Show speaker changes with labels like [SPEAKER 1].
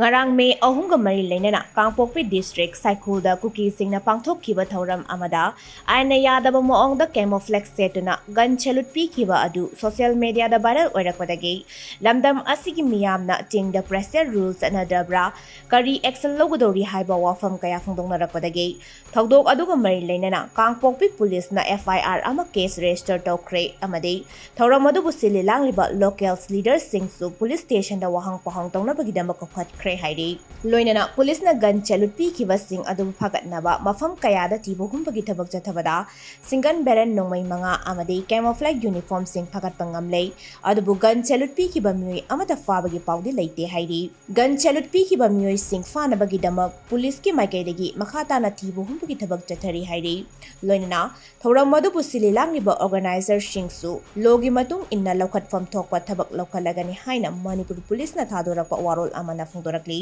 [SPEAKER 1] Ngarang May ahungga mari lainana Kangpokpi District Saikulda Cookiesingna pangthokkiba thoram amada Ainn Yadaba Maongda Camouflage Setuna gun chalut pikhiba adu social media da viral oirakpadagi lamdam asigi miyamna tingda pressure rules anadabra kari action logodori haiba wafam kaya phongdongnarakpadagi thodok aduga mari lainana Kangpokpi police na FIR ama case register tawkhre amadi thoram adubu sili langliba locals leaders singsu police station da wahang pahang tongnabagidama kokhat Oirakkhre hairi loinana police na gun chalut pikhiba sing adu phagatnaba mafam kayada tibu humbagi thabak chathabada singan beren nongmai manga amadi camouflage uniform sing phagatpa ngamlei adubu gun chalut pikhiba mioi amata fabagi paudi leite hairi gun chalut pikhiba mioi sing fanabagi dama police ki maikaidagi makhata na tibu humbagi thabak chathari hairi loinana thoram adubu sililangiba organizer singsu logi matung inna lokhatfam thokpa thabak lokhalagani haina Manipur police na thadorakpa warol amana phongdorakli